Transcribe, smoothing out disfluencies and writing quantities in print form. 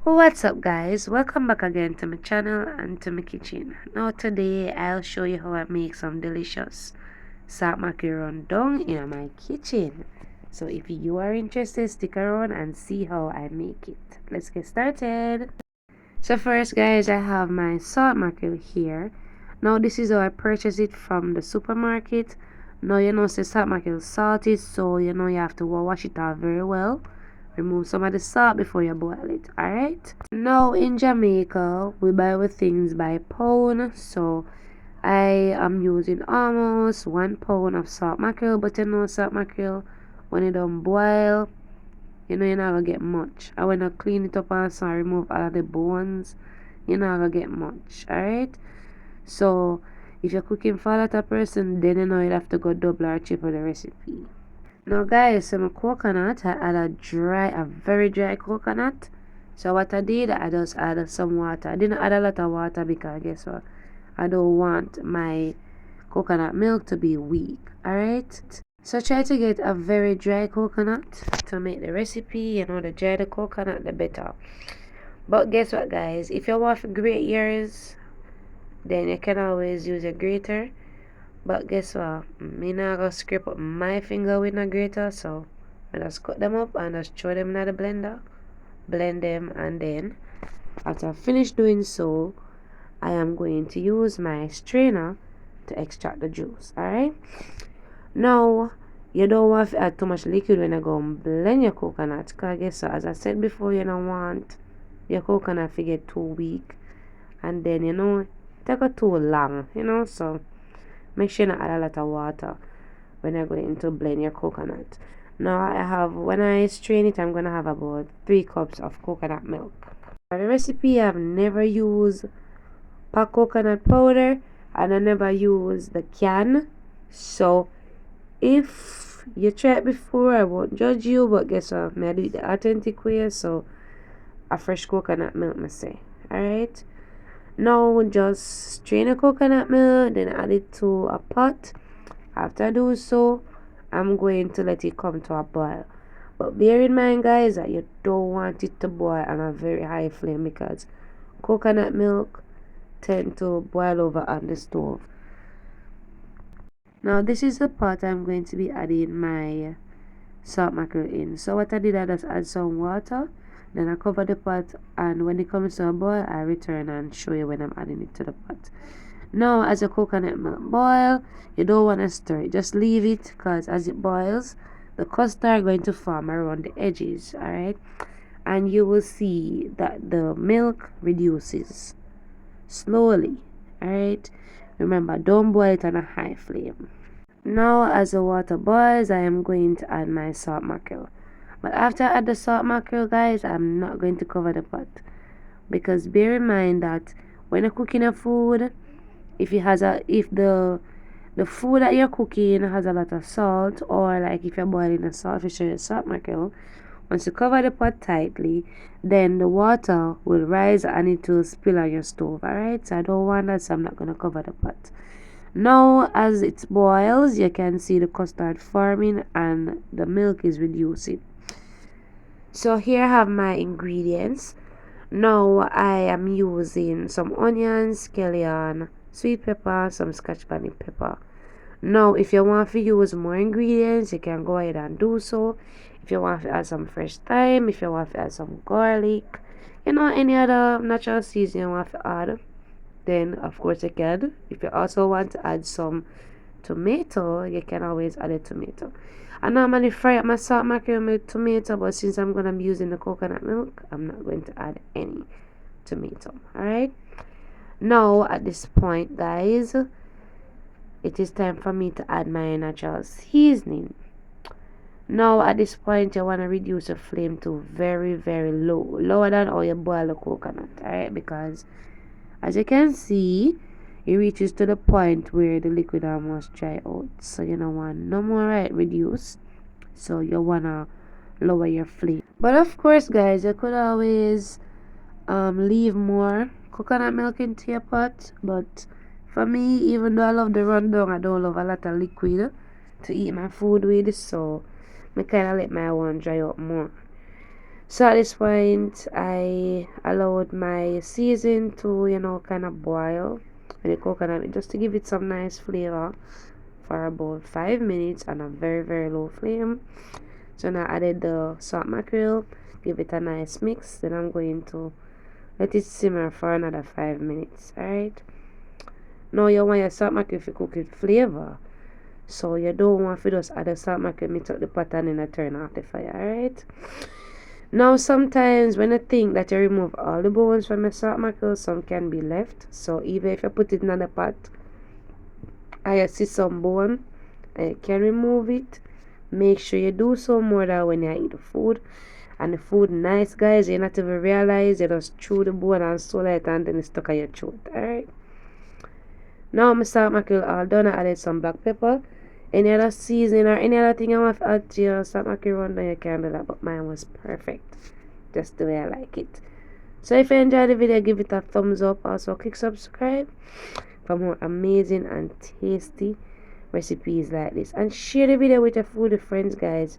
What's up guys, welcome back again to my channel and to my kitchen. Now today I'll show you how I make some delicious salt mackerel rundung in my kitchen. So if you are interested, stick around and see how I make it. Let's get started. So first guys, I have my salt mackerel here. Now this is how I purchased it from the supermarket. Now you know say salt mackerel is salty, so you know you have to wash it out very well. Remove some of the salt before you boil it, alright? Now in Jamaica, we buy our things by pound, so I am using almost 1 pound of salt mackerel, but you know salt mackerel, when it don't boil, you know you're not gonna get much. I wanna clean it up also and remove all of the bones, you're not gonna get much, alright? So if you're cooking for a lot of person, then you know you'd have to go double or triple the recipe. Now guys, some coconut, I add a very dry coconut. So what I did, I just added some water. I didn't add a lot of water because guess what? I don't want my coconut milk to be weak, alright? So try to get a very dry coconut to make the recipe. You know, the drier the coconut, the better. But guess what guys, if you want to grate yours, then you can always use a grater. But guess what? Me not gonna scrape up my finger with a grater, so I just cut them up and just throw them in the blender, blend them, and then after I finish doing so, I am going to use my strainer to extract the juice. Alright? Now you don't want to add too much liquid when you go and blend your coconut, because guess what? As I said before, you don't want your coconut to get too weak, and then you know take too long, you know, so make sure you not add a lot of water when you're going to blend your coconut. Now I have, when I strain it, I'm going to have about 3 cups of coconut milk. For the recipe, I've never used packed coconut powder and I never use the can. So if you try it before, I won't judge you, but guess what? I do it the authentic way, so a fresh coconut milk, I say. Alright? Now just strain the coconut milk, then add it to a pot. After I do so, I'm going to let it come to a boil. But bear in mind guys that you don't want it to boil on a very high flame, because coconut milk tend to boil over on the stove. Now this is the pot I'm going to be adding my salt mackerel in. So what I did, I just add some water, then I cover the pot, and when it comes to a boil, I return and show you when I'm adding it to the pot. Now as the coconut milk boil, you don't want to stir it, just leave it, because as it boils, the custard are going to form around the edges, alright? And you will see that the milk reduces slowly, alright? Remember, don't boil it on a high flame. Now as the water boils, I am going to add my salt mackerel. But after I add the salt mackerel guys, I'm not going to cover the pot, because bear in mind that when you're cooking a food, if the food that you're cooking has a lot of salt, or like if you're boiling a saltfish or a salt mackerel, once you cover the pot tightly, then the water will rise and it will spill on your stove. Alright, so I don't want that, so I'm not going to cover the pot. Now as it boils, you can see the custard forming and the milk is reducing. So here I have my ingredients. Now I am using some onions, scallion, sweet pepper, some scotch bonnet pepper. Now if you want to use more ingredients, you can go ahead and do so. If you want to add some fresh thyme, if you want to add some garlic, you know, any other natural seasoning you want to add, then of course you can. If you also want to add some tomato, you can always add a tomato. I normally fry up my salt mackerel with tomato, but since I'm going to be using the coconut milk, I'm not going to add any tomato. Alright? Now at this point guys, it is time for me to add my natural seasoning. Now at this point, you want to reduce the flame to very low, lower than how you boil the coconut. Alright? Because as you can see, it reaches to the point where the liquid almost dry out, so you don't want no more, right? Reduce, so you wanna lower your flame. But of course guys, you could always leave more coconut milk into your pot, but for me, even though I love the rundown, I don't love a lot of liquid to eat my food with, so I kind of let my one dry out more. So at this point, I allowed my season to, kind of boil with the coconut just to give it some nice flavor for about 5 minutes on a very, very low flame. So now I added the salt mackerel, give it a nice mix. Then I'm going to let it simmer for another 5 minutes. Alright. Now you want your salt mackerel to cook with flavor. So you don't want to just add the salt mackerel, mix up the pot and then turn off the fire. Alright. Now sometimes when you think that you remove all the bones from your salt mackerel, some can be left. So even if you put it in the pot and you see some bone and you can remove it, make sure you do so more than when you eat the food. And the food nice, guys. You not even realize you just chew the bone and swallow it and then it's stuck on your throat. Alright. Now my salt mackerel all done. I added some black pepper. Any other seasoning or any other thing you want to add to your salt mackerel rundung, you can do that. But mine was perfect. Just the way I like it. So if you enjoyed the video, give it a thumbs up. Also click subscribe for more amazing and tasty recipes like this. And share the video with your food friends, guys.